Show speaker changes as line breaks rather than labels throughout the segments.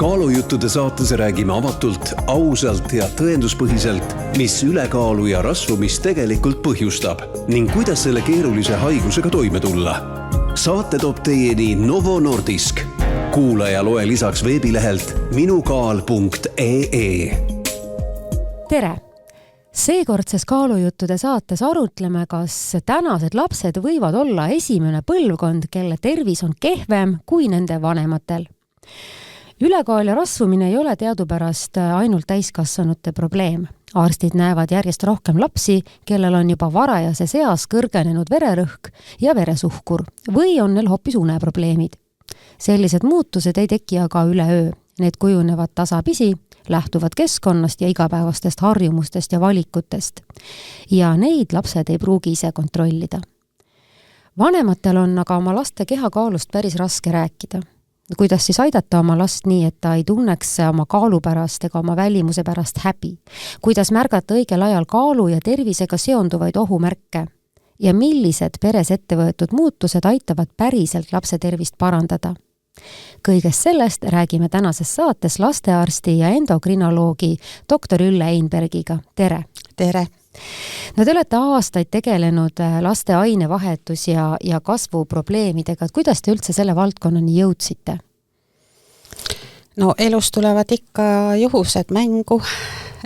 Kaalujuttude saates räägime avatult, ausalt ja tõenduspõhiselt, mis ülekaalu ja rasvumist tegelikult põhjustab ning kuidas selle keerulise haigusega toime tulla. Saate toob teieni Novo Nordisk. Kuula ja loe lisaks veebilehelt minukaal.ee.
Tere! Seekordses Kaalujuttude saates arutleme, kas tänased lapsed võivad olla esimene põlvkond, kelle tervis on kehvem kui nende vanematel. Ülekaal ja rasvumine ei ole teadupärast ainult täiskasvanute probleem. Arstid näevad järjest rohkem lapsi, kellel on juba varajases eas kõrgenenud vererõhk ja veresuhkur või on neil hoopis uneprobleemid. Sellised muutused ei teki aga üleöö. Need kujunevad tasapisi, lähtuvad keskkonnast ja igapäevastest harjumustest ja valikutest. Ja neid lapsed ei pruugi ise kontrollida. Vanematel on aga oma laste kehakaalust päris raske rääkida. Kuidas siis aidata oma last nii, et ta ei tunneks oma kaalu pärast ega oma välimuse pärast häbi? Kuidas märgata õigel ajal kaalu ja tervisega seonduvaid ohumärke? Ja millised peres ettevõetud muutused aitavad päriselt lapse tervist parandada? Kõigest sellest räägime tänases saates lastearsti ja endokrinoloogi doktor Ülle Einbergiga. Tere!
Tere!
No te olete aastaid tegelenud laste ainevahetus ja kasvuprobleemidega. Kuidas te üldse selle valdkonnani jõudsite?
No elus tulevad ikka juhused mängu,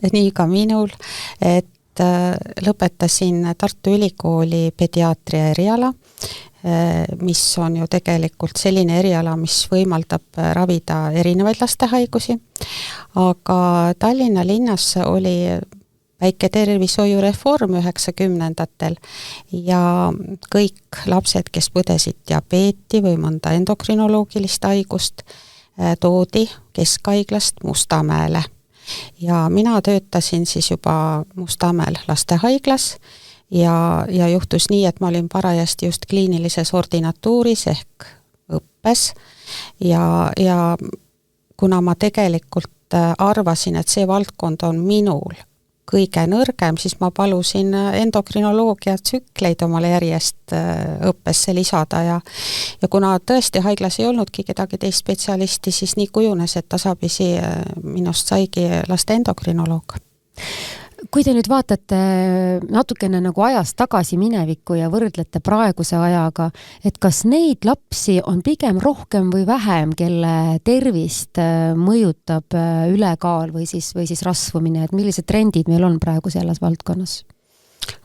nii ka minul, et lõpetasin Tartu Ülikooli pediaatria eriala, mis on ju tegelikult selline eriala, mis võimaldab ravida erinevaid lastehaigusi, aga Tallinna linnas oli väike tervishoiureform 90-ndatel ja kõik lapsed, kes põdesid diabeeti või mõnda endokrinoloogilist haigust, toodi Keskhaiglast Mustamäele. Ja mina töötasin siis juba Mustamäel lastehaiglas ja juhtus nii, et ma olin parajasti just kliinilises ordinatuuris ehk õppes ja kuna ma tegelikult arvasin, et see valdkond on minul kõige nõrgem, siis ma palusin endokrinoloogia tsükleid omale järjest õppesse lisada ja kuna tõesti haiglas ei olnudki kedagi teist spetsialisti, siis nii kujunes, et tasapisi minust saigi laste endokrinoloog.
Kui te nüüd vaatate natukene nagu ajas tagasi minevikku ja võrdlete praeguse ajaga, et kas neid lapsi on pigem rohkem või vähem, kelle tervist mõjutab ülekaal või siis rasvumine, et millised trendid meil on praegu selles valdkonnas?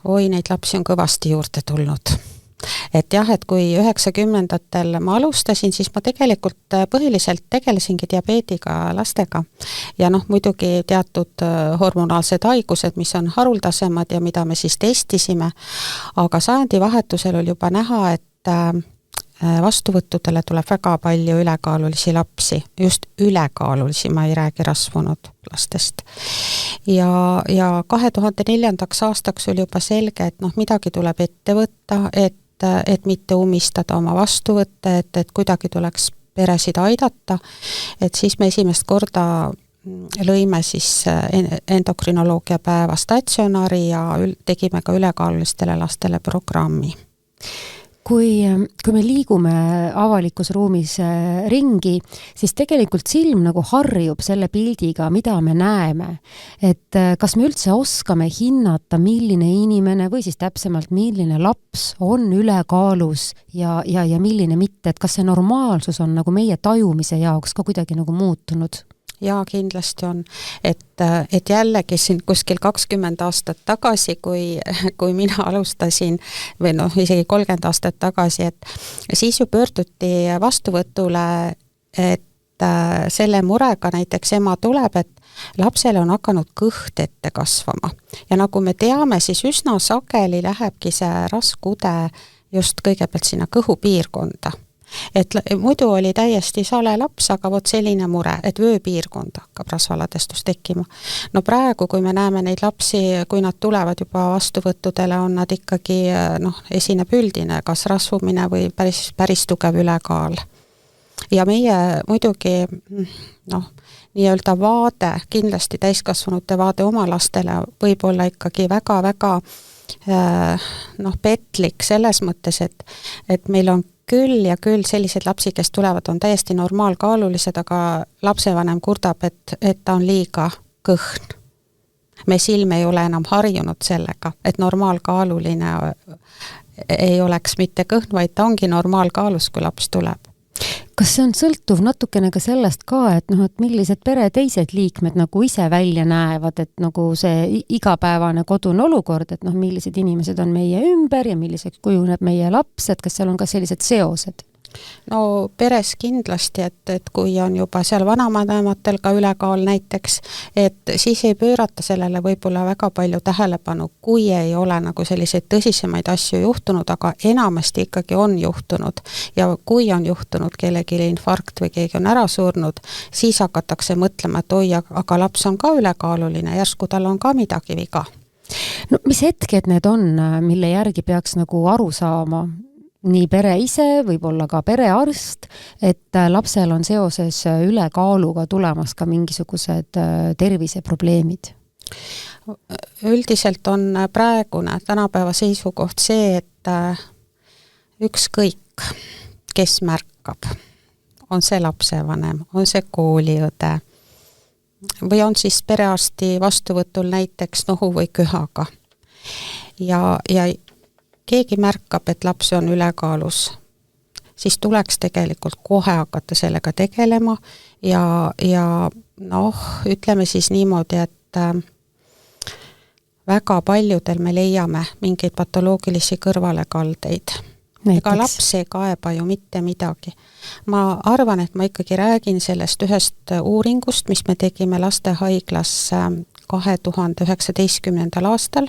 Oi, neid lapsi on kõvasti juurde tulnud. Et jah, et kui 90-ndatel ma alustasin, siis ma tegelikult põhiliselt tegelesingi diabeediga lastega. Ja muidugi teatud hormonaalsed haigused, mis on haruldasemad ja mida me siis testisime, aga sajandi vahetusel oli juba näha, et vastuvõttudele tuleb väga palju ülekaalulisi lapsi, just ülekaalulisi, ma ei räägi rasvunud lastest. Ja 2004. aastaks oli juba selge, et midagi tuleb ette võtta, et mitte umistada oma vastuvõtte, et kuidagi tuleks peresid aidata, et siis me esimest korda lõime siis endokrinoloogia päeva statsionari ja tegime ka ülekaalulistele lastele programmi.
Kui me liigume avalikus ruumis ringi, siis tegelikult silm nagu harjub selle pildiga, mida me näeme. Et kas me üldse oskame hinnata, milline inimene või siis täpsemalt milline laps on ülekaalus ja milline mitte, et kas see normaalsus on nagu meie tajumise jaoks ka kuidagi nagu muutunud?
Jaa, kindlasti on, et jällegi siin kuskil 20 aastat tagasi, kui mina alustasin, või isegi 30 aastat tagasi, et siis ju pöörduti vastuvõtule, et selle murega näiteks ema tuleb, et lapsele on hakanud kõht ette kasvama. Ja nagu me teame, siis üsna sageli lähebki see raskude just kõigepealt sinna kõhupiirkonda. Et muidu oli täiesti sale laps, aga vot selline mure, et vööpiirkond hakkab rasvaladestus tekkima. No praegu, kui me näeme neid lapsi, kui nad tulevad juba vastuvõttudele, on nad ikkagi esineb üldine, kas rasvumine või päris tugev ülekaal. Ja meie muidugi nii-öelda vaade, kindlasti täiskasvanute vaade oma lastele võib olla ikkagi väga-väga petlik selles mõttes, et meil on küll ja küll sellised lapsi, kes tulevad, on täiesti normaalkaalulised, aga lapsevanem kurdab, et ta on liiga kõhn. Me silm ei ole enam harjunud sellega, et normaalkaaluline ei oleks mitte kõhn, vaid ta ongi normaalkaalus, kui laps tuleb.
Kas see on sõltuv natukene ka sellest ka, et et millised pere teised liikmed nagu ise välja näevad, et nagu see igapäevane kodune olukord, et millised inimesed on meie ümber ja milliseks kujuneb meie laps, et kas seal on ka sellised seosed?
No peres kindlasti, et kui on juba seal vanavanematel ka ülekaal näiteks, et siis ei pöörata sellele võib-olla väga palju tähelepanu, kui ei ole nagu selliseid tõsisemaid asju juhtunud, aga enamasti ikkagi on juhtunud. Ja kui on juhtunud kellegi infarkt või keegi on ära surnud, siis hakatakse mõtlema, et oi, aga laps on ka ülekaaluline, järsku tal on ka midagi viga.
No mis hetked need on, mille järgi peaks nagu aru saama? Nii pere ise, võib-olla ka perearst, et lapsel on seoses ülekaaluga tulemas ka mingisugused terviseprobleemid?
Üldiselt on praegune tänapäeva seisukoht see, et ükskõik, kes märkab, on see lapsevanem, on see kooliõde või on siis perearsti vastuvõtul näiteks nohu või köhaga. Ja keegi märkab, et laps on ülekaalus, siis tuleks tegelikult kohe hakata sellega tegelema ja ütleme siis niimoodi, et väga paljudel me leiame mingeid patoloogilisi kõrvalekaldeid. Ega laps ei kaeba ju mitte midagi. Ma arvan, et ma ikkagi räägin sellest ühest uuringust, mis me tegime lastehaiglas 2019. aastal,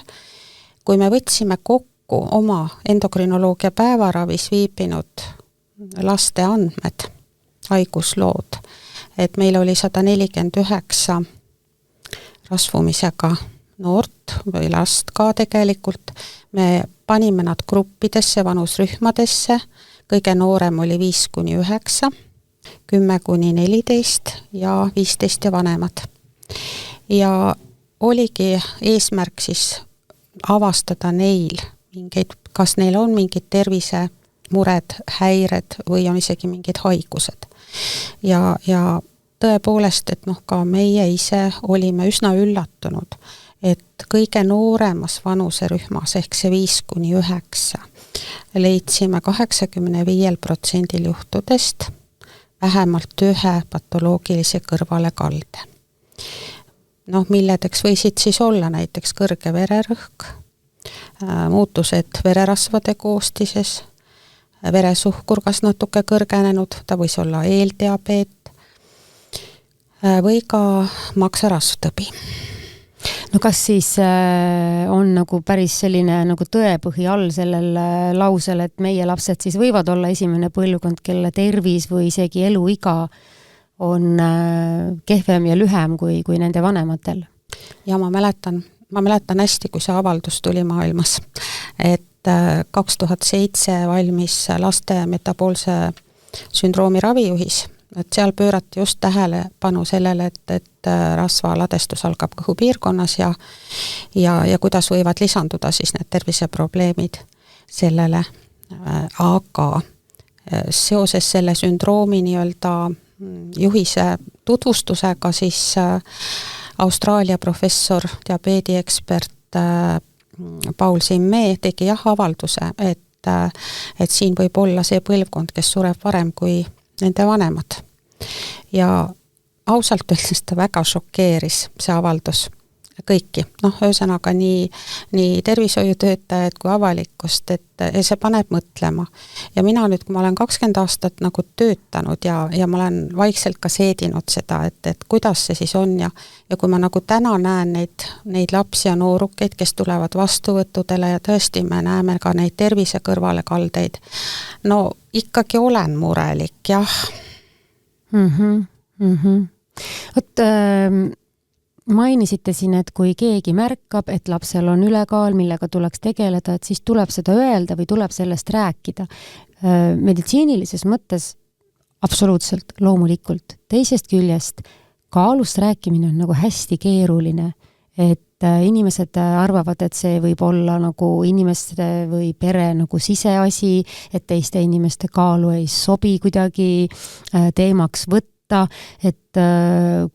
kui me võtsime kokku oma endokrinoloogia päevaravis viibinud laste andmed, haiguslood, et meil oli 149 rasvumisega noort või last ka tegelikult. Me panime nad gruppidesse, vanusrühmadesse, kõige noorem oli 5-9, 10-14 ja 15 ja vanemad. Ja oligi eesmärk siis avastada neil mingeid, kas neil on mingid tervisemured, häired või on isegi mingid haigused. Ja tõepoolest, et ka meie ise olime üsna üllatunud, et kõige nooremas vanuserühmas ehk see 5-9 leidsime 85% juhtudest vähemalt ühe patoloogilise kõrvalekalde. Milledeks võisid siis olla näiteks kõrge vererõhk, muutused vererasvade koostises, veresuhkur kas natuke kõrgenenud, ta võis olla eeldiabeet või ka maksarasvtõbi.
No kas siis on nagu päris selline nagu tõepõhi all sellel lausel, et meie lapsed siis võivad olla esimene põlvkond, kelle tervis või isegi eluiga on kehvem ja lühem kui nende vanematel?
Ja ma mäletan hästi, kui see avaldus tuli maailmas, et 2007 valmis laste metaboolse sündroomi ravijuhis, et seal pöörati just tähelepanu sellele, et rasvaladestus algab kõhupiirkonnas ja kuidas võivad lisanduda siis need terviseprobleemid sellele, aga seoses selle sündroomi nii-öelda juhise tutvustusega siis Austraalia professor, diabeediekspert Paul Simmee tegi avalduse, et siin võib olla see põlvkond, kes sureb varem kui nende vanemad. Ja ausalt öeldes ta väga šokeeris see avaldus kõiki. Ühesõnaga nii tervishoiutöötajad kui avalikkust, et see paneb mõtlema. Ja mina nüüd, kui ma olen 20 aastat nagu töötanud ja ma olen vaikselt ka seedinud seda, et kuidas see siis on ja kui ma nagu täna näen neid lapsi ja noorukeid, kes tulevad vastuvõttudele ja tõesti me näeme ka neid tervise kõrvalekaldeid, ikkagi olen murelik, jah.
Mainisite siin, et kui keegi märkab, et lapsel on ülekaal, millega tuleks tegeleda, et siis tuleb seda öelda või tuleb sellest rääkida. Meditsiinilises mõttes absoluutselt loomulikult. Teisest küljest kaalust rääkimine on nagu hästi keeruline, et inimesed arvavad, et see võib olla nagu inimeste või pere nagu siseasi, et teiste inimeste kaalu ei sobi kuidagi teemaks võtta, et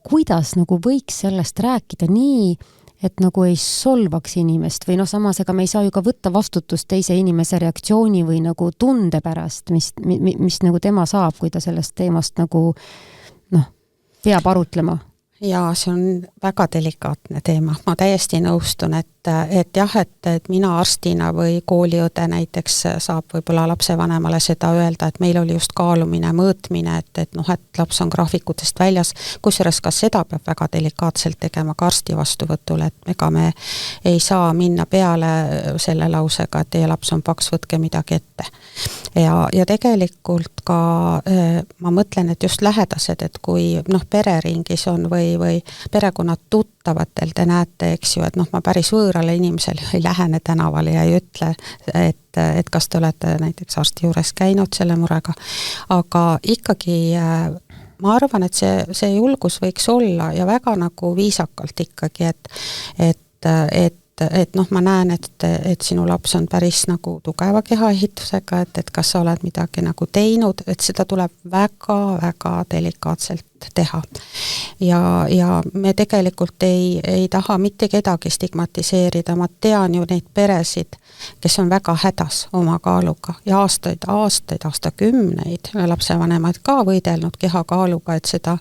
kuidas nagu võiks sellest rääkida nii, et nagu ei solvaks inimest või samas ega me ei saa ju ka võtta vastutust teise inimese reaktsiooni või nagu tunde pärast, mis nagu tema saab, kui ta sellest teemast nagu peab arutlema.
Ja see on väga delikaatne teema. Ma täiesti nõustun, et jah, et mina arstina või kooliõde näiteks saab võib-olla lapsevanemale seda öelda, et meil oli just kaalumine, mõõtmine, et laps on graafikutest väljas, kusjuures ka seda peab väga delikaatselt tegema ka arsti vastuvõtul, et ega me ei saa minna peale selle lausega, et teie laps on paks, võtke midagi ette. Ja tegelikult ka ma mõtlen, et just lähedased, et kui pereringis on või perekonnad tuttavatel te näete, eks ju, et ma päris võõrale inimesele ei lähene tänavale ja ei ütle, et kas te olete näiteks arsti juures käinud selle murega, aga ikkagi ma arvan, et see julgus võiks olla ja väga nagu viisakalt ikkagi, et ma näen, et sinu laps on päris nagu tugeva kehaehitusega, et kas sa oled midagi nagu teinud, et seda tuleb väga-väga delikaatselt teha. Ja me tegelikult ei taha mitte kedagi stigmatiseerida, ma tean ju neid peresid, kes on väga hädas oma kaaluga ja aastakümneid lapsevanemad ka võidelnud kehakaaluga, et seda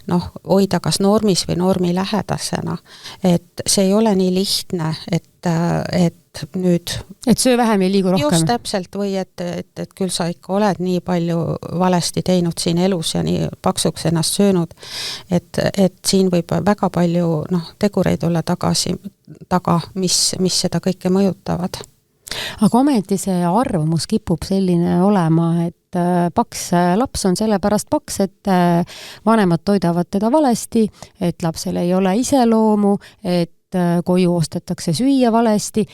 hoida kas normis või normi lähedasena. Et see ei ole nii lihtne, et nüüd
et söö vähem ja liigu rohkem.
Just täpselt, või et küll sa ikka oled nii palju valesti teinud siin elus ja nii paksuks ennast söönud, et siin võib väga palju tegureid olla taga, mis seda kõike mõjutavad.
Aga ometi see arvamus kipub selline olema, et paks laps on sellepärast paks, et vanemad toidavad teda valesti, et lapsel ei ole iseloomu, et koju ostetakse süüa valesti.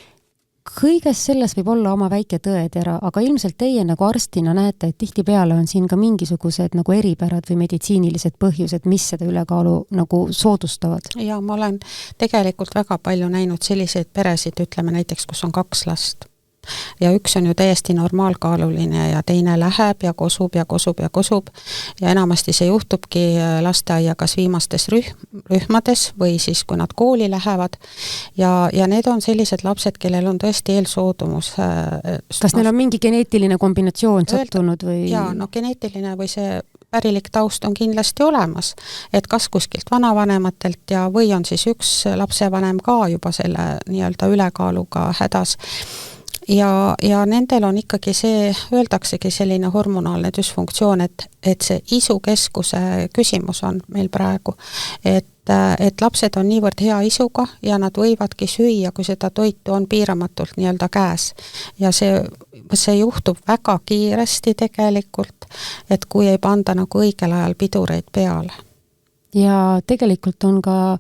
Kõiges selles võib olla oma väike tõetera, aga ilmselt teie nagu arstina näete, et tihtipeale on siin ka mingisugused nagu eripärad või meditsiinilised põhjused, mis seda ülekaalu nagu soodustavad.
Ja ma olen tegelikult väga palju näinud selliseid peresid, ütleme näiteks, kus on 2 last. Ja üks on ju täiesti normaalkaaluline ja teine läheb ja kosub ja enamasti see juhtubki lasteaia kas viimastes rühmades või siis kui nad kooli lähevad ja need on sellised lapsed, kellel on tõesti eelsoodumus.
Kas neil on mingi geneetiline kombinatsioon sattunud või?
Jaa, geneetiline või see pärilik taust on kindlasti olemas, et kas kuskilt vanavanematelt või on siis üks lapsevanem ka juba selle nii-öelda ülekaaluga hädas. Ja nendel on ikkagi öeldaksegi selline hormonaalne dysfunktsioon, et see isukeskuse küsimus on meil praegu, et lapsed on niivõrd hea isuga ja nad võivadki süüa, kui seda toitu on piiramatult nii-öelda käes. Ja see juhtub väga kiiresti tegelikult, et kui ei panda nagu õigel ajal pidureid peale. Ja
tegelikult on ka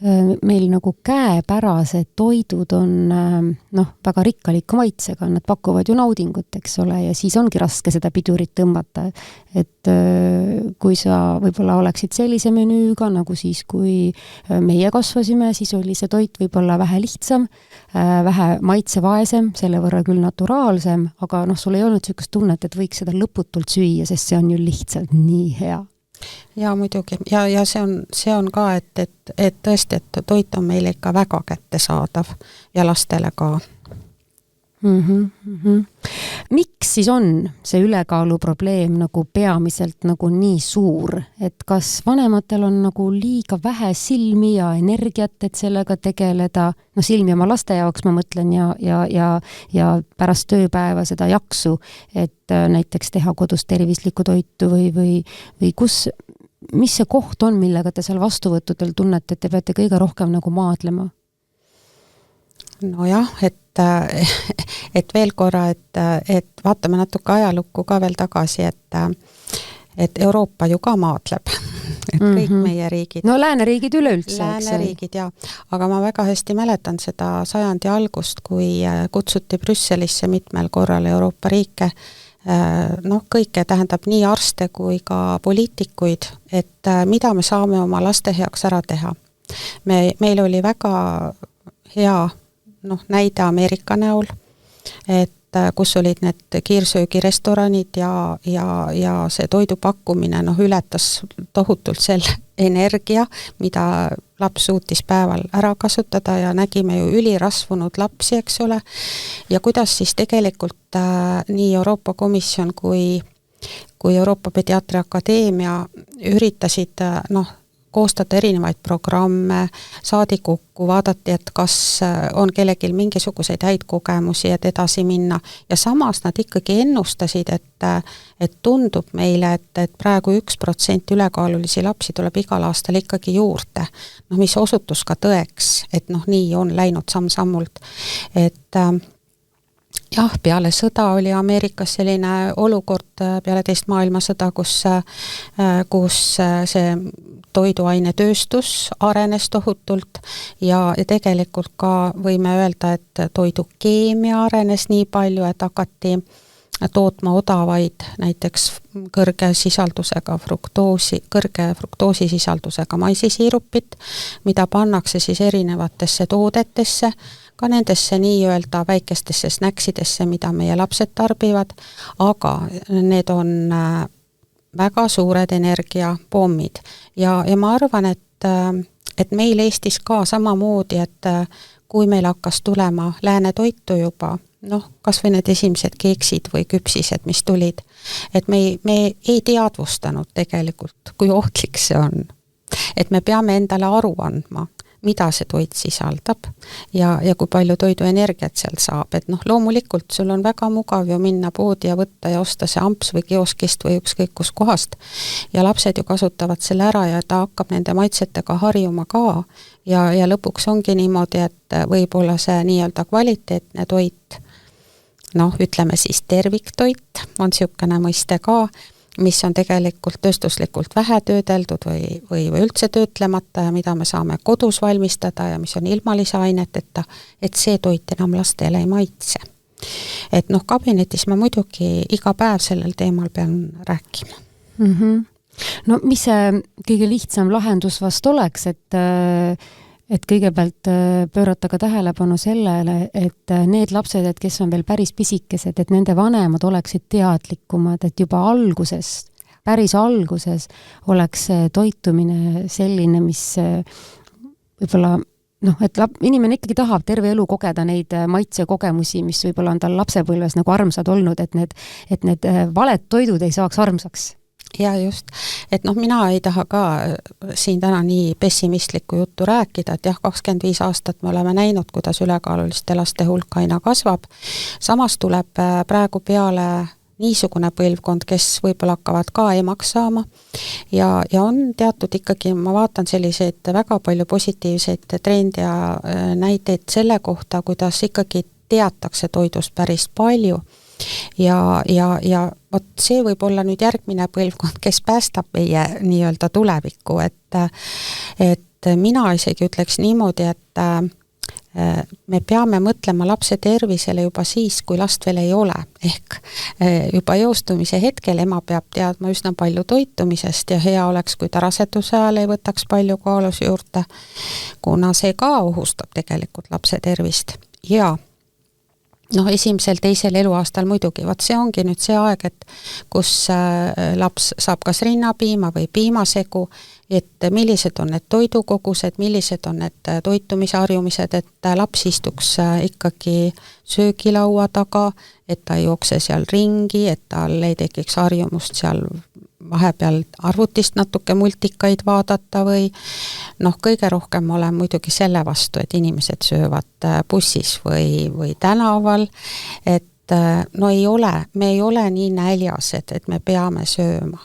meil nagu käepärased toidud on väga rikkaliku maitsega, nad pakuvad ju naudingut, eks ole, ja siis ongi raske seda pidurit tõmmata, et kui sa võib-olla oleksid sellise menüüga, nagu siis kui meie kasvasime, siis oli see toit võib-olla vähe lihtsam, vähe maitsevaesem, selle võrra küll naturaalsem, aga sul ei olnud sellist tunnet, et võiks seda lõputult süüa, sest see on ju lihtsalt nii hea.
Ja muidugi, ja see on ka, et tõesti, et toit on meil ikka väga kättesaadav ja lastele ka.
Miks siis on see ülekaalu probleem nagu peamiselt nagu nii suur, et kas vanematel on nagu liiga vähe silmi ja energiat, et sellega tegeleda, silmi oma laste jaoks ma mõtlen ja pärast tööpäeva seda jaksu, et näiteks teha kodus tervislikku toitu või mis see koht on, millega te seal vastuvõttudel tunnete, et te peate kõige rohkem nagu maadlema?
Nojah, et veel korra, et vaatame natuke ajalukku ka veel tagasi, et Euroopa ju ka maadleb, et kõik meie riigid.
No lääneriigid üleüldse.
Lääneriigid, jah. Aga ma väga hästi mäletan seda sajandi algust, kui kutsuti Brüsselisse mitmel korral Euroopa riike, kõike tähendab nii arste kui ka poliitikuid, et mida me saame oma laste heaks ära teha. meil oli väga hea näide Ameerika näol, et kus olid need kiirsöögirestoranid ja see toidu pakkumine ületas tohutult selle energia, mida laps suutis päeval ära kasutada ja nägime ju ülirasvunud lapsi, eks ole, ja kuidas siis tegelikult nii Euroopa Komisjon kui Euroopa Pediatria Akadeemia üritasid koostada erinevaid programme, saadi kokku, vaadati, et kas on kellelgi mingisuguseid häid kogemusi, et edasi minna, ja samas nad ikkagi ennustasid, et tundub meile, et praegu 1% ülekaalulisi lapsi tuleb igal aastal ikkagi juurde, mis osutus ka tõeks, et nii on läinud samm-sammult, et jah, peale sõda oli Ameerikas selline olukord peale teist maailmasõda, kus see toiduainetööstus arenes tohutult ja tegelikult ka võime öelda, et toidukeemia arenes nii palju, et hakati tootma odavaid näiteks kõrge fruktoosisisaldusega maisisiirupit, mida pannakse siis erinevatesse toodetesse, ka nendesse nii-öelda väikestesse snäksidesse, mida meie lapsed tarbivad, aga need on väga suured energiapommid ja ma arvan, et meil Eestis ka samamoodi, et kui meil hakkas tulema lääne toitu juba, kas või need esimesed keeksid või küpsised, mis tulid, et me ei teadvustanud tegelikult, kui ohtlik see on. Et me peame endale aru andma, mida see toit sisaldab ja kui palju toiduenergiat seal saab, et loomulikult sul on väga mugav ju minna poodi ja võtta ja osta see amps või kioskist või ükskõik kus kohast ja lapsed ju kasutavad selle ära ja ta hakkab nende maitsetega harjuma ka ja lõpuks ongi niimoodi, et võib-olla see nii-öelda kvaliteetne toit, ütleme siis terviktoit, on niisugune mõiste ka, mis on tegelikult tööstuslikult vähe töödeldud või üldse töötlemata ja mida me saame kodus valmistada ja mis on ilma lisaaineteta, et see toit enam lastele ei maitse. Et kabinetis ma muidugi iga päev sellel teemal pean rääkima.
No mis see kõige lihtsam lahendus vast oleks, et kõigepealt pöörata ka tähelepanu sellele, et need lapsed, kes on veel päris pisikesed, et nende vanemad oleksid teadlikumad, et juba päris alguses oleks toitumine selline, mis võib-olla et inimene ikkagi tahab terve elu kogeda neid maitsekogemusi, mis võib-olla on tal lapsepõlves armsad olnud, et need valed toidud ei saaks armsaks.
Ja just, et mina ei taha ka siin täna nii pessimistlikku juttu rääkida, et jah, 25 aastat me oleme näinud, kuidas ülekaaluliste laste hulk aina kasvab. Samas tuleb praegu peale niisugune põlvkond, kes võib-olla hakkavad ka emaks saama ja on teatud ikkagi, ma vaatan selliseid väga palju positiivseid trende ja näiteid selle kohta, kuidas ikkagi teatakse toidust päris palju. Ja vot see võib olla nüüd järgmine põlvkond, kes päästab meie nii-öelda tulevikku, et mina isegi ütleks niimoodi, et me peame mõtlema lapse tervisele juba siis, kui last veel ei ole, ehk juba jõustumise hetkel ema peab teadma üsna palju toitumisest ja hea oleks, kui ta raseduse ajal ei võtaks palju kaalus juurde, kuna see ka ohustab tegelikult lapse tervist ja esimesel, teisel eluaastal muidugi, see ongi nüüd see aeg, et kus laps saab kas rinnapiima või piimasegu, et millised on need toidukogused, millised on need toitumisharjumised, et laps istuks ikkagi söögilaua taga, et ta ei jookse seal ringi, et tal ei tekiks harjumust seal vahepeal arvutist natuke multikaid vaadata või kõige rohkem olen muidugi selle vastu, et inimesed söövad bussis või tänaval, et me ei ole nii näljased, et me peame sööma.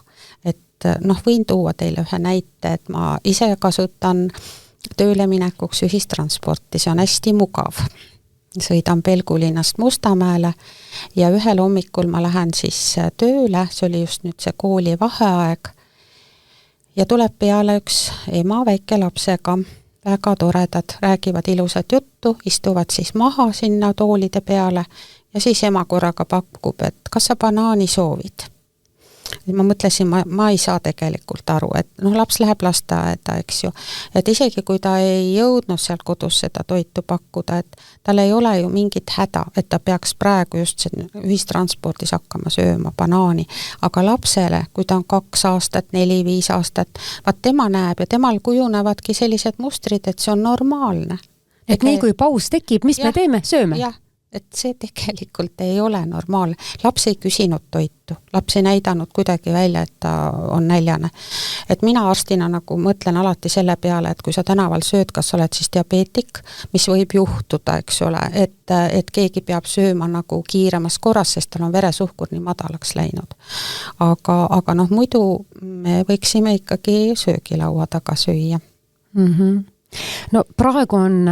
Et võin tuua teile ühe näite, et ma ise kasutan tööle minekuks ühistransporti, see on hästi mugav. Sõidan Pelgulinnast Mustamäele ja ühel hommikul ma lähen siis tööle, see oli just nüüd see kooli vaheaeg ja tuleb peale üks ema väike lapsega, väga toredad, räägivad ilusat juttu, istuvad siis maha sinna toolide peale ja siis ema korraga pakub, et kas sa banaani soovid? ma mõtlesin, ma ei saa tegelikult aru, et laps läheb lasteaeda, eks ju, et isegi kui ta ei jõudnud seal kodus seda toitu pakkuda, et tal ei ole ju mingit häda, et ta peaks praegu just ühistranspordis hakkama sööma banaani, aga lapsele, kui ta on 2 aastat, 4-5 aastat, vaat tema näeb ja temal kujunevadki sellised mustrid, et see on normaalne.
Et nii kui paus tekib, mis me teeme? Sööme?
Jah, et see tegelikult ei ole normaalne. Laps ei küsinud toitu, laps ei näidanud kuidagi välja, et ta on näljane. Et mina arstina nagu mõtlen alati selle peale, et kui sa tänaval sööd, kas sa oled siis diabeetik, mis võib juhtuda, eks ole, et keegi peab sööma nagu kiiremas korras, sest tal on veresuhkur nii madalaks läinud. Aga muidu me võiksime ikkagi söögilaua taga süüa.
No praegu on,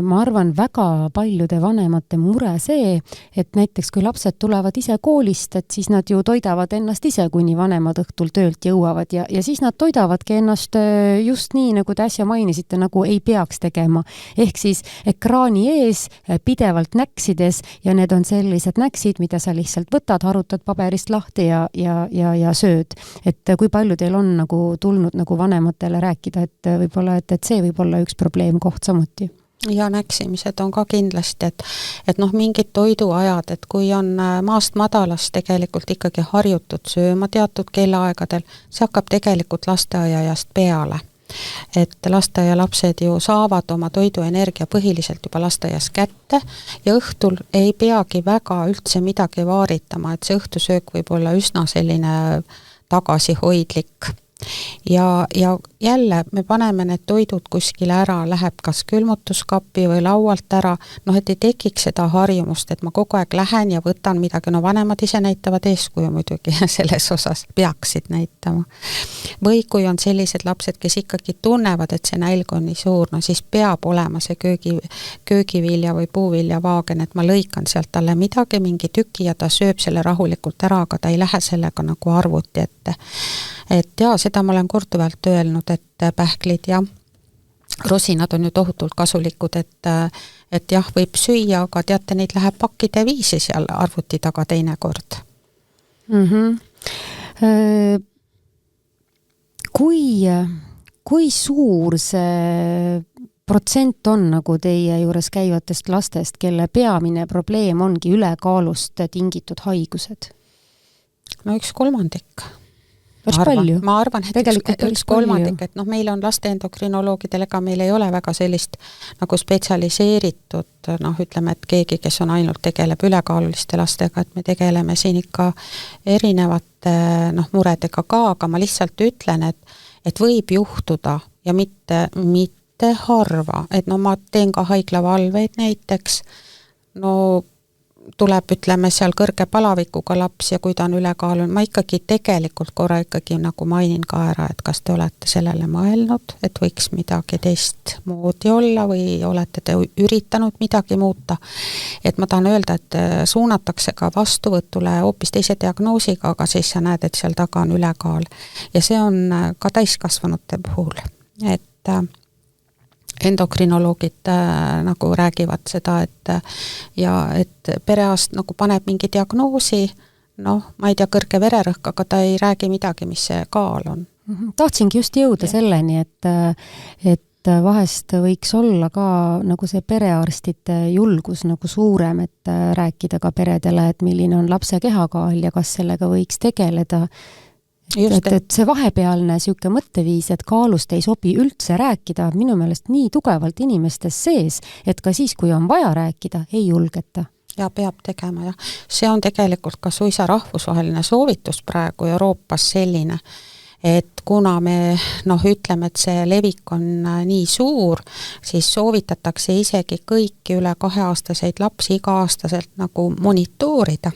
ma arvan, väga paljude vanemate mure see, et näiteks kui lapsed tulevad ise koolist, et siis nad ju toidavad ennast ise, kuni vanemad õhtul töölt jõuavad ja siis nad toidavadki ennast just nii, nagu te äsja mainisite, nagu ei peaks tegema. Ehk siis ekraani ees pidevalt näksides ja need on sellised näksid, mida sa lihtsalt võtad, harutad paberist lahti ja sööd. Et kui palju teil on nagu tulnud nagu vanematele rääkida, et võib-olla, et see võib olla üks probleemkoht samuti.
Ja näksimised on ka kindlasti, et mingid toiduajad, et kui on maast madalas tegelikult ikkagi harjutud sööma teatud kellaaegadel, see hakkab tegelikult lasteaiajast peale. Et lasteaialapsed ju saavad oma toiduenergia põhiliselt juba lasteaias kätte ja õhtul ei peagi väga üldse midagi vaaritama, et see õhtusöök võib olla üsna selline tagasihoidlik. Ja jälle me paneme need toidud kuskile ära, läheb kas külmutuskapi või laualt ära, et ei tekiks seda harjumust, et ma kogu aeg lähen ja võtan midagi, vanemad ise näitavad eeskuju muidugi selles osas, peaksid näitama. Või kui on sellised lapsed, kes ikkagi tunnevad, et see nälg on nii suur, siis peab olema see köögivilja või puuvilja vaagen, et ma lõikan sealt talle midagi, mingi tüki ja ta sööb selle rahulikult ära, aga ta ei lähe sellega nagu arvuti ette. Et seda ma olen korduvalt öelnud, et pähklid ja rosinad on ju tohutult kasulikud, et jah, võib süüa, aga teate, neid läheb pakkide viisi seal arvuti taga teinekord.
Kui suur see protsent on nagu teie juures käivatest lastest, kelle peamine probleem ongi ülekaalust tingitud haigused?
No 1/3. Ma arvan, et
tegelikult
1/3, et meil on laste endokrinoloogidel, ega meil ei ole väga sellist nagu spetsialiseeritud, ütleme, et keegi, kes on ainult tegeleb ülekaaluliste lastega, et me tegeleme siin ikka erinevate muredega ka, aga ma lihtsalt ütlen, et võib juhtuda ja mitte harva, et ma teen ka haiglavalveid näiteks, tuleb, ütleme, seal kõrge palavikuga laps ja kui ta on ülekaalul, ma ikkagi tegelikult korra ikkagi nagu mainin ka ära, et kas te olete sellele mõelnud, et võiks midagi teist moodi olla või olete te üritanud midagi muuta. Et ma tahan öelda, et suunatakse ka vastuvõtule hoopis teise diagnoosiga, aga siis sa näed, et seal taga on ülekaal. Ja see on ka täiskasvanute puhul, et endokrinoloogid nagu räägivad seda, et perearst nagu paneb mingi diagnoosi, ma ei tea, kõrge vererõhk, aga ta ei räägi midagi, mis see kaal on.
Tahtsingi just jõuda selleni, et vahest võiks olla ka nagu see perearstide julgus nagu suurem, et rääkida ka peredele, et milline on lapse kehakaal ja kas sellega võiks tegeleda. Et see vahepealne siuke mõtteviis, et kaalust ei sobi üldse rääkida, minu meelest nii tugevalt inimestes sees, et ka siis, kui on vaja rääkida, ei julgeta.
Ja peab tegema, jah. See on tegelikult ka suisa rahvusvaheline soovitus praegu Euroopas selline, et kuna me ütleme, et see levik on nii suur, siis soovitatakse isegi kõiki üle 2-aastaseid lapsi iga-aastaselt nagu monitoorida,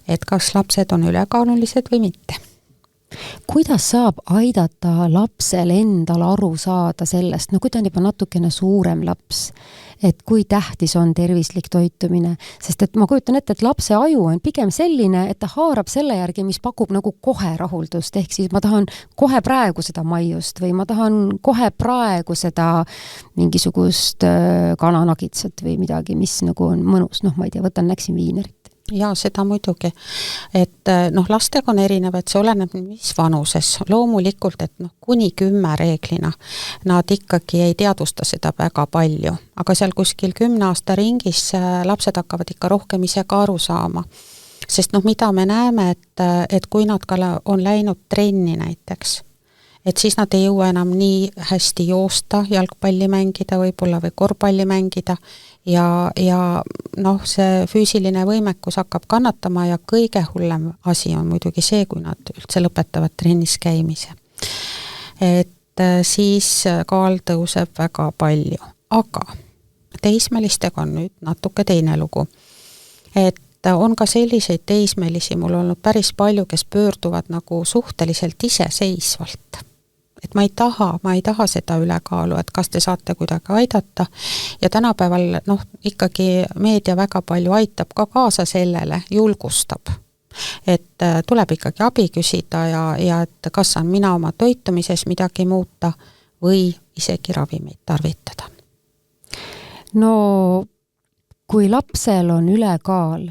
et kas lapsed on ülekaalulised või mitte.
Kuidas saab aidata lapsel endal aru saada sellest, kui ta on juba natukene suurem laps, et kui tähtis on tervislik toitumine, sest et ma kujutan ette, et lapse aju on pigem selline, et ta haarab selle järgi, mis pakub nagu kohe rahuldust, ehk siis ma tahan kohe praegu seda maiust või ma tahan kohe praegu seda mingisugust kananagitsat või midagi, mis nagu on mõnus, ma ei tea, võtan näksin viinerit.
ja seda muidugi, et lastega on erinev, et see oleneb mis vanuses, loomulikult, et kuni 10 reeglina nad ikkagi ei teadvusta seda väga palju, aga seal kuskil 10 aasta ringis lapsed hakkavad ikka rohkem ise ka aru saama, sest mida me näeme, et kui nad ka on läinud trenni näiteks, et siis nad ei jõua enam nii hästi joosta, jalgpalli mängida võib-olla või korvpalli mängida, ja see füüsiline võimekus hakkab kannatama ja kõige hullem asi on muidugi see, kui nad üldse lõpetavad trennis käimise. Et siis kaal tõuseb väga palju. Aga teismelistega on nüüd natuke teine lugu. Et on ka selliseid teismelisi, mul on olnud päris palju, kes pöörduvad nagu suhteliselt iseseisvalt. Et ma ei taha seda ülekaalu, et kas te saate kuidagi aidata ja tänapäeval ikkagi meedia väga palju aitab ka kaasa sellele, julgustab, et tuleb ikkagi abi küsida ja et kas saan mina oma toitumises midagi muuta või isegi ravimeid tarvitada.
No kui lapsel on ülekaal,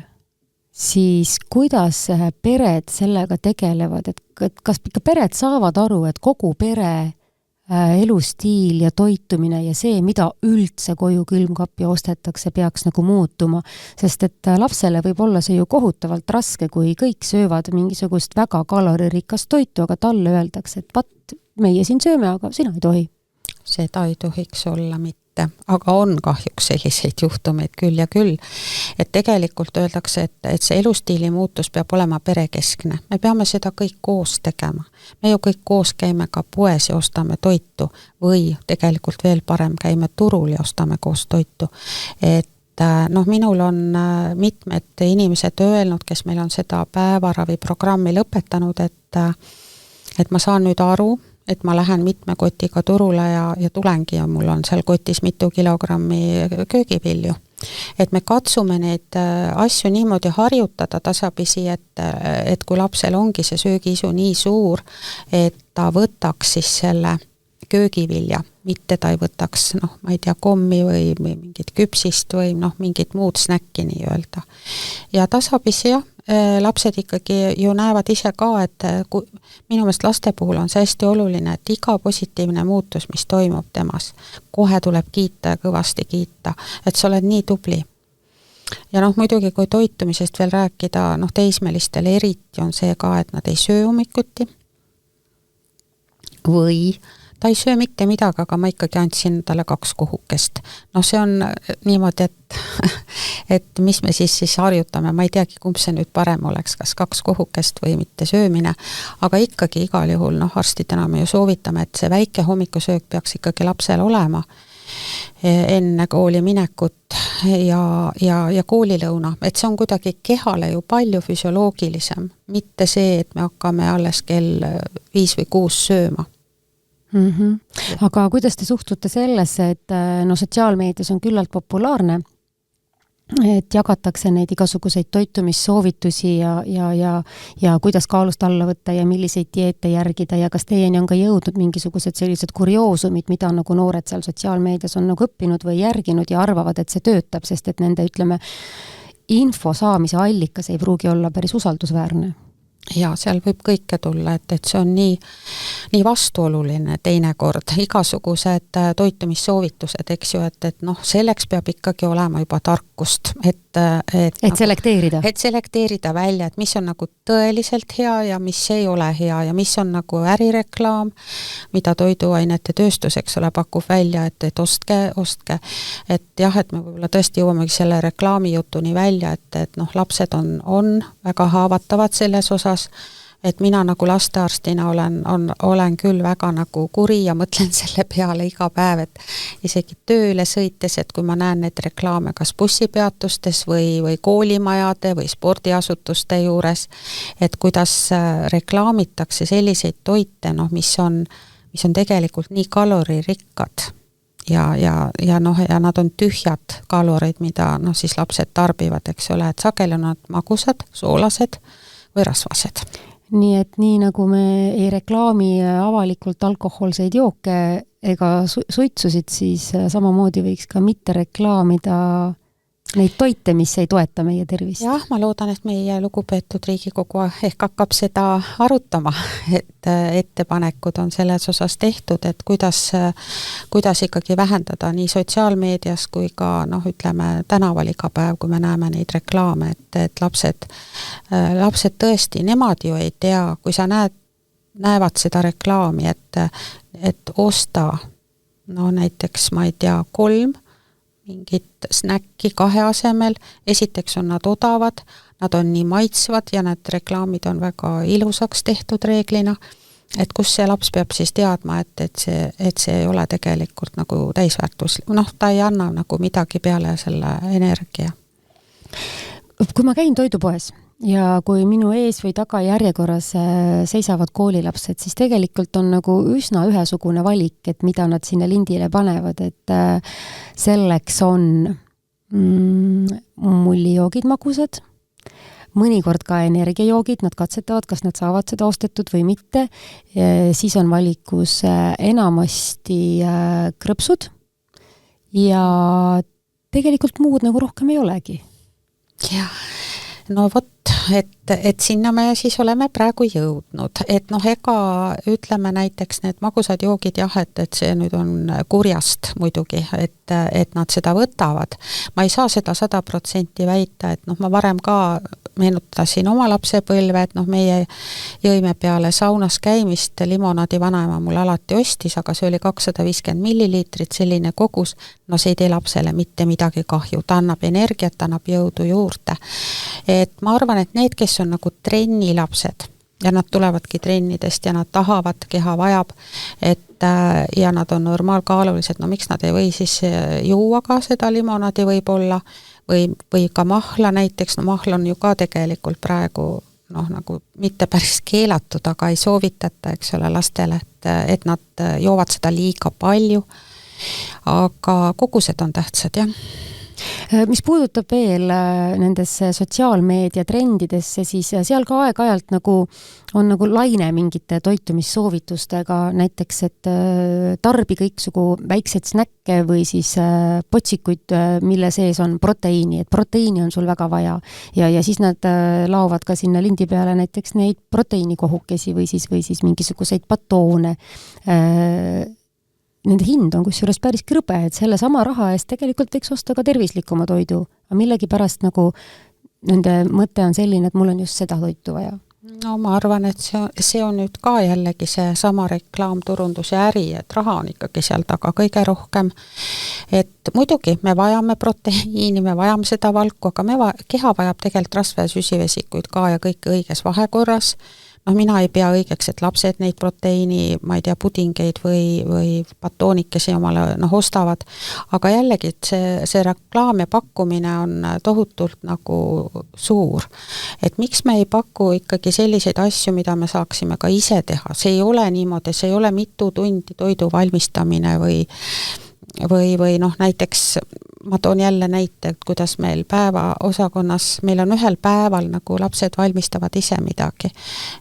siis kuidas pered sellega tegelevad, et kas ikka pered saavad aru, et kogu pere elustiil ja toitumine ja see, mida üldse koju külmkappi ostetakse, peaks nagu muutuma, sest et lapsele võib olla see ju kohutavalt raske, kui kõik söövad mingisugust väga kaloririkast toitu, aga talle öeldakse, et vaat, meie siin sööme, aga sina ei tohi.
Seda ei tohiks olla mitte. Aga on kahjuks selliseid juhtumeid küll ja küll, et tegelikult öeldakse, et see elustiili muutus peab olema perekeskne. Me peame seda kõik koos tegema. Me ju kõik koos käime ka poes ja ostame toitu või tegelikult veel parem käime turul ja ostame koos toitu. Et minul on mitmed inimesed öelnud, kes meil on seda päevaraviprogrammi lõpetanud, et ma saan nüüd aru, et ma lähen mitme kotiga turule ja tulengi ja mul on seal kotis mitu kilogrammi köögivilju. Et me katsume neid asju niimoodi harjutada tasapisi, et kui lapsel ongi see söögiisu nii suur, et ta võtaks siis selle köögivilja, mitte ta ei võtaks, ma ei tea, kommi või mingit küpsist või mingit muud snäkki nii öelda. Ja tasapisi lapsed ikkagi ju näevad ise ka, et minu meelest laste puhul on see hästi oluline, et iga positiivne muutus, mis toimub temas, kohe tuleb kiita ja kõvasti kiita, et sa oled nii tubli. Ja muidugi, kui toitumisest veel rääkida, teismelistele eriti on see ka, et nad ei söö hommikuti või ta ei söö mitte midagi, aga ma ikkagi andsin talle 2 kohukest. See on niimoodi, et mis me siis harjutame, ma ei teagi, kumb see nüüd parem oleks, kas 2 kohukest või mitte söömine, aga ikkagi igal juhul, arstidena me ju soovitame, et see väike hommikusöök peaks ikkagi lapsel olema enne kooli minekut ja koolilõuna, et see on kuidagi kehale ju palju füsioloogilisem, mitte see, et me hakkame alles kell 5 või 6 sööma.
Aga kuidas te suhtute sellesse, et sotsiaalmeedias on küllalt populaarne, et jagatakse neid igasuguseid toitumissoovitusi ja kuidas kaalust alla võtta ja milliseid dieete järgida ja kas teieni on ka jõudnud mingisugused sellised kurioosumid, mida nagu noored seal sotsiaalmeedias on nagu õppinud või järginud ja arvavad, et see töötab, sest et nende, info saamise allikas ei pruugi olla päris usaldusväärne.
Ja seal võib kõike tulla, et see on nii vastuoluline teinekord, igasugused toitumissoovitused, eks ju, et selleks peab ikkagi olema juba tarkust, et
selekteerida.
Et selekteerida välja, et mis on nagu tõeliselt hea ja mis ei ole hea ja mis on nagu ärireklaam, mida toiduainete tööstus, eks ole, pakub välja, et ostke, et jah, et me võib-olla tõesti jõuamegi selle reklaami jutuni välja, et lapsed on väga haavatavad selles osas, et mina nagu lastearstina olen küll väga nagu kuri ja mõtlen selle peale iga päev, et isegi tööle sõites, et kui ma näen neid reklaame kas bussipeatustes või koolimajade või spordiasutuste juures, et kuidas reklaamitakse selliseid toite, mis on tegelikult nii kaloririkkad ja nad on tühjad kalorid, mida siis lapsed tarbivad, eks ole, et sageli on nad magusad, soolased või rasvased.
Nii et nii nagu me ei reklaami avalikult alkohoolseid jooke ega suitsusid, siis samamoodi võiks ka mitte reklaamida neid toite, mis ei toeta meie tervist.
Jah, ma loodan, et meie lugupeetud Riigikogu ehk hakkab seda arutama, et ettepanekud on selles osas tehtud, et kuidas ikkagi vähendada nii sotsiaalmeedias kui ka ütleme tänaval iga päev, kui me näeme neid reklaame, et lapsed tõesti, nemad ju ei tea, kui sa näevad seda reklaami, et osta näiteks, ma ei tea, 3 mingit snäkki 2 asemel, esiteks on nad odavad, nad on nii maitsvad ja need reklaamid on väga ilusaks tehtud reeglina, et kus see laps peab siis teadma, et see ei ole tegelikult nagu täisväärtus, ta ei anna nagu midagi peale selle energia.
Kui ma käin toidupoes ja kui minu ees või taga järjekorras seisavad koolilapsed, siis tegelikult on nagu üsna ühesugune valik, et mida nad sinna lindile panevad, et selleks on mullijoogid magusad, mõnikord ka energiajoogid, nad katsetavad, kas nad saavad seda ostetud või mitte, siis on valikus enamasti krõpsud ja tegelikult muud nagu rohkem ei olegi.
Jah, no vot, et sinna me siis oleme praegu jõudnud, et ega ütleme näiteks need magusad joogid jah, et see nüüd on kurjast muidugi, et nad seda võtavad. Ma ei saa seda 100% väita, et ma varem ka meenutasin oma lapsepõlve, et meie jõime peale saunas käimist, limonaadi vanaema mul alati ostis, aga see oli 250 milliliitrit, selline kogus, see ei tee lapsele mitte midagi kahju, ta annab energiat, ta annab jõudu juurde. Et ma arvan, et need, kes on nagu trennilapsed ja nad tulevadki trennidest ja nad tahavad, keha vajab, ja nad on normaalkaalulised, miks nad ei või siis juua ka seda limonaadi võib-olla või ka mahla näiteks, mahl on ju ka tegelikult praegu nagu mitte päris keelatud, aga ei soovitata, eks ole, lastele, et nad joovad seda liiga palju, aga kogused on tähtsad, jah.
Mis puudutab veel nendesse sotsiaalmeedia trendidesse, siis seal ka aeg-ajalt on laine mingite toitumissoovitustega, näiteks, et tarbi kõiksugu väikseid snäkke või siis potsikuid, mille sees on proteiini, et proteiini on sul väga vaja. Ja siis nad laovad ka sinna lindi peale näiteks neid proteiinikohukesi või siis mingisuguseid batoone. Nende hind on kusjuures päris krõbe, et selle sama raha eest tegelikult võiks osta ka tervislikuma toidu, aga millegi pärast nende mõte on selline, et mul on just seda toitu vaja.
No ma arvan, et see on nüüd ka jällegi see sama reklaamturunduse äri, et raha on ikkagi seal taga kõige rohkem. Et muidugi me vajame proteiini, me vajame seda valku, aga keha vajab tegelikult rasva ja süsivesikuid ka ja kõike õiges vahekorras. Mina ei pea õigeks, et lapsed neid proteiini, ma ei tea, pudingeid või batoonikesi omale ostavad, aga jällegi, et see reklaam ja pakkumine on tohutult nagu suur. Et miks me ei paku ikkagi selliseid asju, mida me saaksime ka ise teha, see ei ole niimoodi, see ei ole mitu tundi toidu valmistamine või näiteks ma toon jälle näite, et kuidas meil päevaosakonnas, meil on ühel päeval nagu lapsed valmistavad ise midagi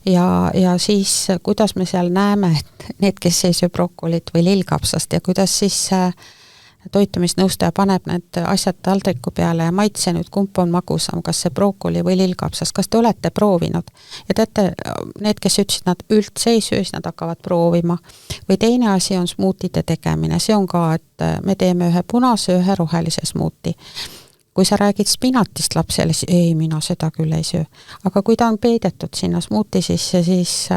ja siis kuidas me seal näeme, et need, kes ei söö brokolit või lillkapsast ja kuidas siis toitumisnõustaja paneb need asjad taldriku peale ja maitse nüüd, kumb on magusam, kas see brookoli või lillkapsas, kas te olete proovinud? Ja teate, need, kes ütlesid, nad üldse ei söö, siis nad hakkavad proovima. Või teine asi on smuutide tegemine, see on ka, et me teeme ühe punase, ühe rohelise smuuti. Kui sa räägid spinatist lapsele, siis ei, mina seda küll ei söö. Aga kui ta on peidetud sinna smuuti sisse, siis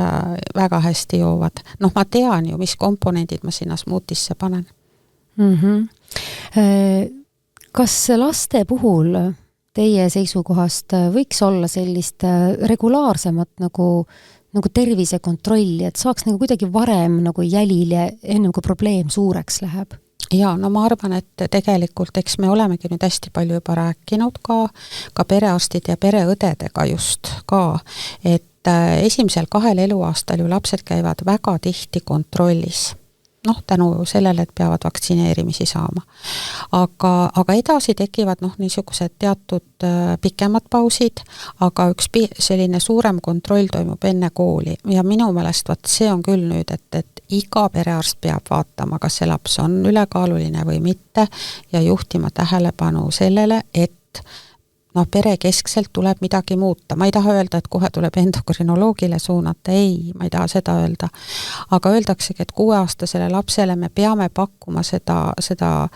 väga hästi joovad. Ma tean ju, mis komponendid ma sinna smuutisse panen.
Kas laste puhul teie seisukohast võiks olla sellist regulaarsemat nagu tervisekontrolli, et saaks nagu kuidagi varem nagu jälile, ennem kui probleem suureks läheb?
Ja, ma arvan, et tegelikult eks me olemegi nüüd hästi palju juba rääkinud ka perearstid ja pereõdedega just ka, et esimesel 2 eluaastal ju lapsed käivad väga tihti kontrollis. Tänu sellele, et peavad vaktsineerimisi saama. Aga edasi tekivad niisugused teatud pikemad pausid, aga üks selline suurem kontroll toimub enne kooli ja minu meelest see on küll nüüd, et iga perearst peab vaatama, kas see laps on ülekaaluline või mitte ja juhtima tähelepanu sellele, et perekeskselt tuleb midagi muuta. Ma ei taha öelda, et kohe tuleb endokrinoloogile suunata, ei, ma ei taha seda öelda. Aga öeldaksegi, et 6-aastasele lapsele me peame pakkuma seda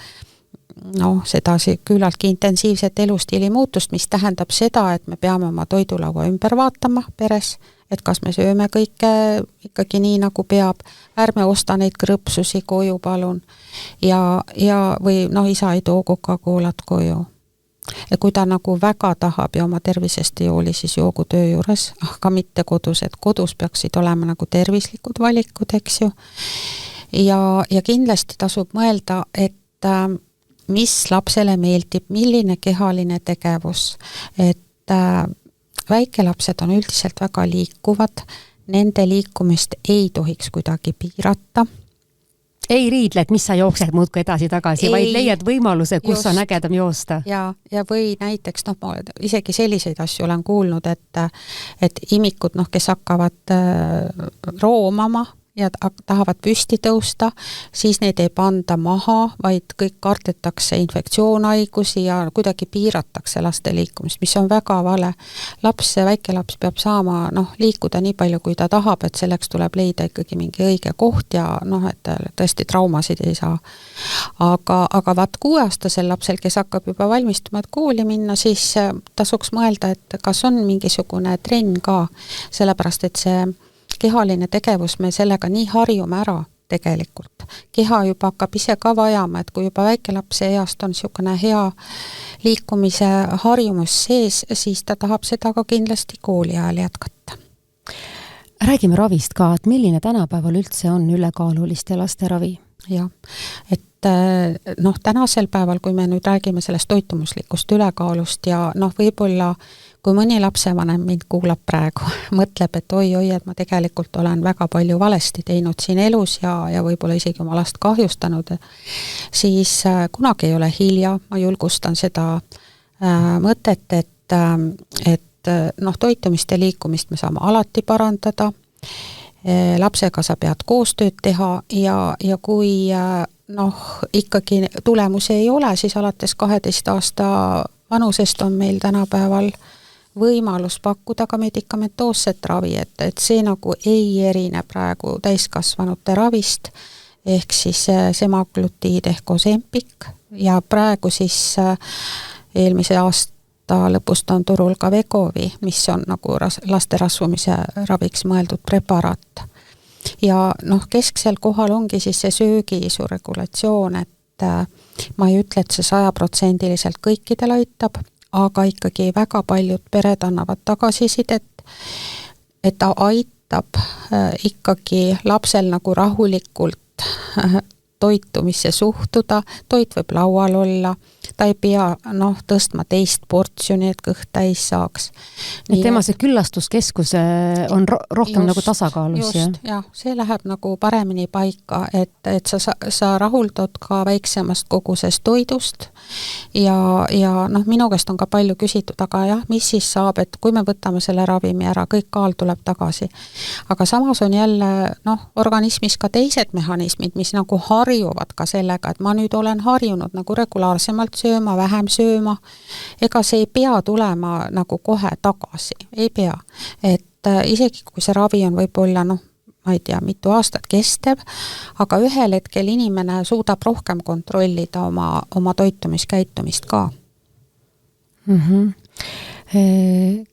küllaltki intensiivset elustiili muutust, mis tähendab seda, et me peame oma toidulaua ümber vaatama peres, et kas me sööme kõike ikkagi nii, nagu peab, ärme osta neid krõpsusi koju, palun, või isa ei too Coca-Colat koju. Ja kui ta nagu väga tahab ja oma tervisest ei hooli, siis joogu töö juures, aga mitte kodus, et kodus peaksid olema nagu tervislikud valikud, eks ju. Ja kindlasti tasub mõelda, et mis lapsele meeldib, milline kehaline tegevus, et väikelapsed on üldiselt väga liikuvad, nende liikumist ei tohiks kuidagi piirata.
Ei riidle, et mis sa jooksed muudku edasi-tagasi, vaid leiad võimaluse, kus on ägedam joosta.
Ja või näiteks, ma isegi selliseid asju olen kuulnud, et imikud, kes hakkavad roomama ja tahavad püsti tõusta, siis neid ei panda maha, vaid kõik kardetakse infektsioonhaigusi ja kuidagi piiratakse laste liikumist, mis on väga vale. Väikelaps peab saama liikuda nii palju, kui ta tahab, et selleks tuleb leida ikkagi mingi õige koht ja et tõesti traumasid ei saa. Aga vaat 6-aastasel lapsel, kes hakkab juba valmistuma, et kooli minna, siis tasuks mõelda, et kas on mingisugune trenn ka, sellepärast et see kehaline tegevus, me sellega nii harjume ära tegelikult. Keha juba hakkab ise ka vajama, et kui juba väikelapse east on niisugune hea liikumise harjumus sees, siis ta tahab seda ka kindlasti kooli ajal jätkata.
Räägime ravist ka, et milline tänapäeval üldse on ülekaaluliste laste ravi?
Jah, et tänasel päeval, kui me nüüd räägime sellest toitumuslikust ülekaalust ja võib-olla kui mõni lapsevanem mind kuulab praegu, mõtleb, et oi, et ma tegelikult olen väga palju valesti teinud siin elus ja võib-olla isegi oma last kahjustanud, siis kunagi ei ole hilja, ma julgustan seda mõtet, et toitumist ja liikumist me saame alati parandada, lapsega sa pead koostööd teha ja kui ikkagi tulemusi ei ole, siis alates 12 aasta vanusest on meil tänapäeval võimalus pakkuda ka medikamentoosset ravi, et see nagu ei erine praegu täiskasvanute ravist, ehk siis semaglutiid ehk Ozempic ja praegu siis eelmise aasta lõpust on turul ka Vegovi, mis on nagu laste rasvumise raviks mõeldud preparaat. Ja kesksel kohal ongi siis see söögiisu regulatsioon, et ma ei ütle, et see 100% kõikidel aitab, aga ikkagi väga paljud pered annavad tagasisidet, et ta aitab ikkagi lapsel nagu rahulikult toitumisse suhtuda, toit võib laual olla, ta ei pea tõstma teist portsjoni, et kõht täis saaks.
Et tema see küllastuskeskus on rohkem nagu tasakaalus.
Jah, see läheb nagu paremini paika, et sa rahuldad ka väiksemast kogusest toidust ja minu käest on ka palju küsitud, aga jah, mis siis saab, et kui me võtame selle ravimi ära, kõik kaal tuleb tagasi. Aga samas on jälle organismis ka teised mehhanismid, mis nagu harjuvad ka sellega, et ma nüüd olen harjunud nagu regulaarsemalt sööma, vähem sööma, ega see ei pea tulema nagu kohe tagasi, ei pea. Et isegi kui see ravi on võib-olla, ma ei tea, mitu aastat kestev, aga ühel hetkel inimene suudab rohkem kontrollida oma toitumiskäitumist ka.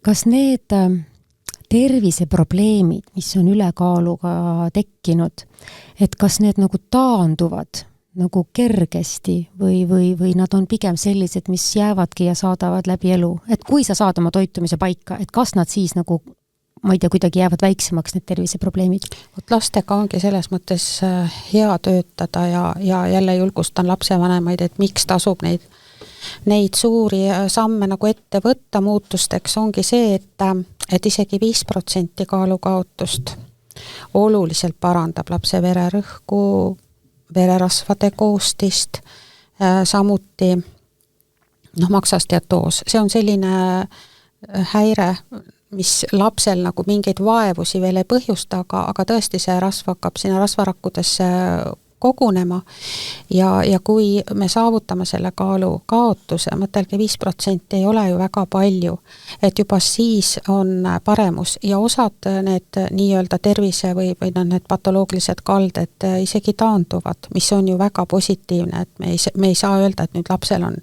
Kas need terviseprobleemid, mis on ülekaaluga tekkinud, et kas need nagu taanduvad nagu kergesti või nad on pigem sellised, mis jäävadki ja saadavad läbi elu? Et kui sa saad oma toitumise paika, et kas nad siis nagu, ma ei tea, kuidagi jäävad väiksemaks need terviseprobleemid?
Lastega ongi selles mõttes hea töötada ja jälle julgustan lapsevanemaid, et miks tasub neid suuri samme nagu ette võtta muutusteks, ongi see, et isegi 5% kaalukaotust oluliselt parandab lapse vererõhku, vererasvade koostist, samuti maksasteatoos. See on selline häire, mis lapsel nagu mingeid vaevusi veel ei põhjusta, aga tõesti see rasv hakkab sinna rasvarakkudesse kogunema ja kui me saavutame selle kaalu kaotuse, mõtelge 5% ei ole ju väga palju, et juba siis on paremus ja osad need nii-öelda tervise või need patoloogilised kalded isegi taanduvad, mis on ju väga positiivne, et me ei saa öelda, et nüüd lapsel on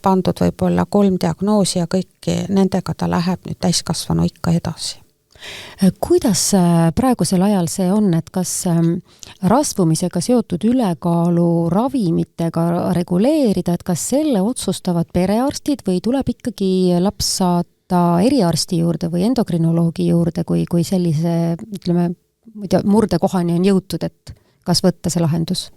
pandud võib-olla 3 diagnoosi ja kõiki nendega ta läheb nüüd täiskasvanu ikka edasi.
Kuidas praegusel ajal see on, et kas rasvumisega seotud ülekaalu ravimitega reguleerida, et kas selle otsustavad perearstid või tuleb ikkagi laps saata eriarsti juurde või endokrinoloogi juurde, kui sellise, ütleme, murdekohani on jõutud, et kas võtta see lahendus?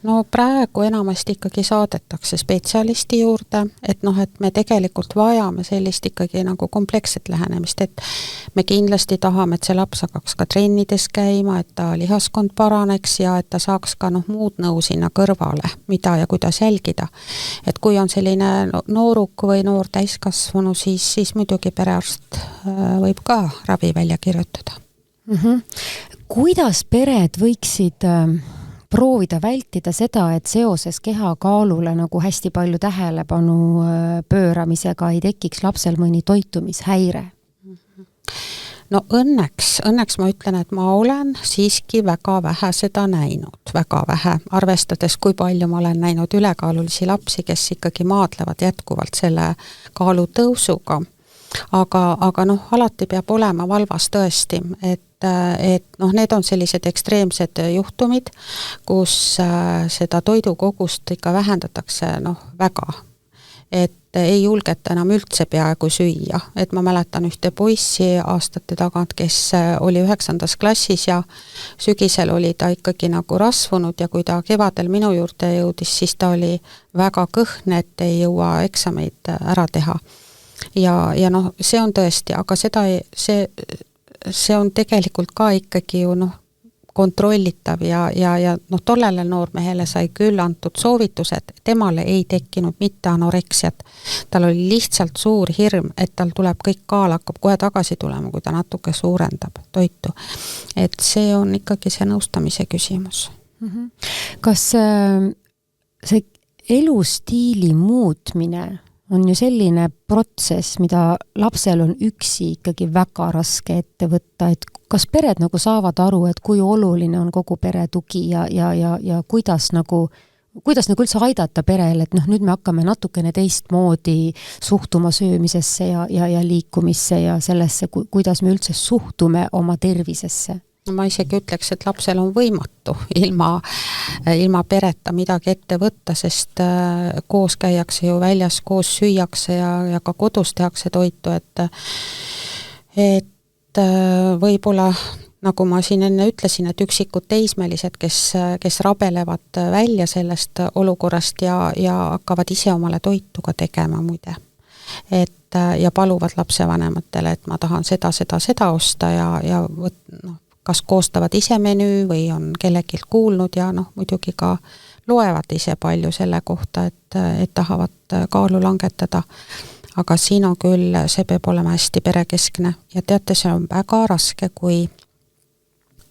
No praegu enamasti ikkagi saadetakse spetsialisti juurde, et me tegelikult vajame sellist ikkagi nagu kompleksset lähenemist, et me kindlasti tahame, et see laps hakkaks ka trennides käima, et ta lihaskond paraneks ja et ta saaks ka muud nõu sinna kõrvale, mida ja kuidas jälgida. Et kui on selline nooruk või noor täiskasvanu, siis muidugi perearst võib ka ravi välja kirjutada.
Kuidas pered võiksid proovida vältida seda, et seoses kehakaalule nagu hästi palju tähelepanu pööramisega ei tekiks lapsel mõni toitumishäire?
No õnneks ma ütlen, et ma olen siiski väga vähe seda näinud, väga vähe, arvestades, kui palju ma olen näinud ülekaalulisi lapsi, kes ikkagi maadlevad jätkuvalt selle kaalu tõusuga. Aga alati peab olema valvas tõesti, et need on sellised ekstreemsed juhtumid, kus seda toidukogust ikka vähendatakse väga. Et ei julgeta enam üldse peaaegu süüa. Et ma mäletan ühte poissi aastate tagant, kes oli 9. klassis ja sügisel oli ta ikkagi nagu rasvunud ja kui ta kevadel minu juurde jõudis, siis ta oli väga kõhne, et ei jõua eksameid ära teha. Ja see on tõesti, aga see on tegelikult ka ikkagi ju kontrollitav ja tollele noormehele sai küll antud soovitused, temale ei tekkinud mitte anoreksiat. Tal oli lihtsalt suur hirm, et tal tuleb kõik kaal, hakkab kohe tagasi tulema, kui ta natuke suurendab toitu. Et see on ikkagi see nõustamise küsimus.
Kas see elustiili muutmine on ju selline protsess, mida lapsel on üksi ikkagi väga raske ette võtta, et kas pered nagu saavad aru, et kui oluline on kogu pere tugi ja kuidas üldse aidata perel, et nüüd me hakkame natukene teistmoodi suhtuma söömisesse ja liikumisse ja sellesse, kuidas me üldse suhtume oma tervisesse?
Ma isegi ütleks, et lapsel on võimatu ilma pereta midagi ette võtta, sest koos käiakse ju väljas, koos süüakse ja ka kodus tehakse toitu, et võib-olla, nagu ma siin enne ütlesin, et üksikud teismelised, kes rabelevad välja sellest olukorrast ja hakkavad ise omale toitu ka tegema muide. Ja paluvad lapsevanematele, et ma tahan seda osta ja kas koostavad ise menüü või on kellegilt kuulnud ja muidugi ka loevad ise palju selle kohta, et tahavad kaalu langetada. Aga siin on küll, see peab olema hästi perekeskne ja teate, see on väga raske, kui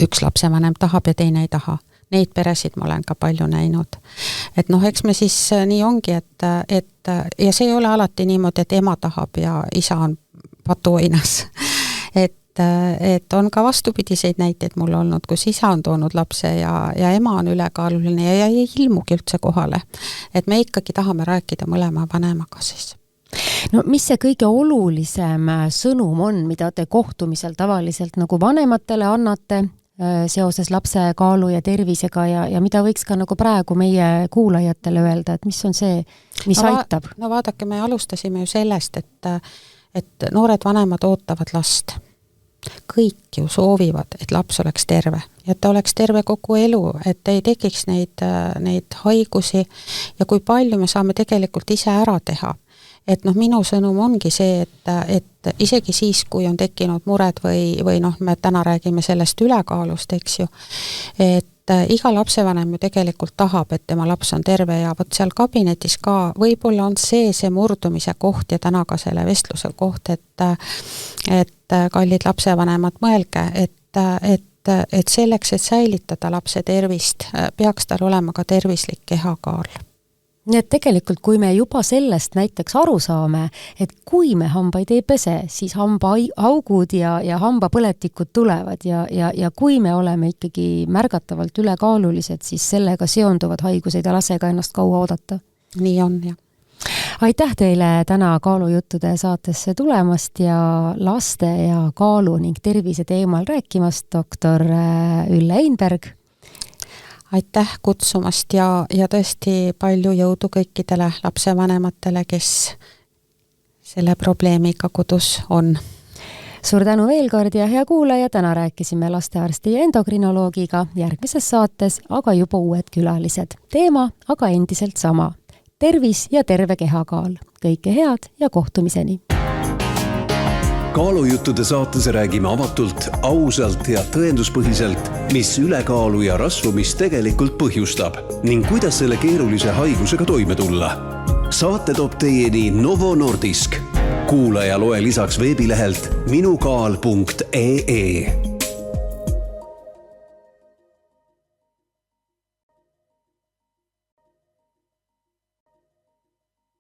üks lapsevanem tahab ja teine ei taha. Neid peresid ma olen ka palju näinud. Et eks me siis nii ongi, et ja see ei ole alati niimoodi, et ema tahab ja isa on patuoinas. Et on ka vastupidiseid näiteid mul olnud, kus isa on toonud lapse ja ema on ülekaaluline ja ei ilmugi üldse kohale. Et me ikkagi tahame rääkida mõlema vanemaga siis.
No mis see kõige olulisem sõnum on, mida te kohtumisel tavaliselt nagu vanematele annate seoses lapse kaalu ja tervisega ja mida võiks ka nagu praegu meie kuulajatele öelda, et mis on see, mis aitab?
No vaadake, me alustasime ju sellest, et noored vanemad ootavad last. Kõik ju soovivad, et laps oleks terve ja ta oleks terve kogu elu, et ei tekiks neid haigusi ja kui palju me saame tegelikult ise ära teha. Et minu sõnum ongi see, et isegi siis, kui on tekkinud mured või me täna räägime sellest ülekaalust, eks ju, et iga lapsevanem ju tegelikult tahab, et tema laps on terve ja võt seal kabinetis ka võib-olla on see murdumise koht ja täna ka selle vestluse koht, et kallid lapsevanemad, mõelge, et et selleks, et säilitada lapse tervist, peaks tal olema ka tervislik kehakaal.
Nii et tegelikult, kui me juba sellest näiteks aru saame, et kui me hambaid ei pese, siis hambaaugud ja hambapõletikud tulevad ja kui me oleme ikkagi märgatavalt ülekaalulised, siis sellega seonduvad haigused ja lase ka ennast kaua oodata.
Nii on, jah.
Aitäh teile täna Kaalujuttude saatesse tulemast ja laste ja kaalu ning tervise teemal rääkimast, doktor Ülle Einberg.
Aitäh kutsumast ja tõesti palju jõudu kõikidele lapsevanematele, kes selle probleemiga kodus on.
Suur tänu veel kord ja hea kuulaja, täna rääkisime lastearsti ja endokrinoloogiga järgmises saates, aga juba uued külalised. Teema aga endiselt sama. Tervis ja terve kehakaal. Kõike head ja kohtumiseni.
Kaalujuttude saates räägime avatult, ausalt ja tõenduspõhiselt, mis ülekaalu ja rasvumist tegelikult põhjustab ning kuidas selle keerulise haigusega toime tulla. Saate toob teieni Novo Nordisk. Kuula ja loe lisaks veebilehelt minukaal.ee.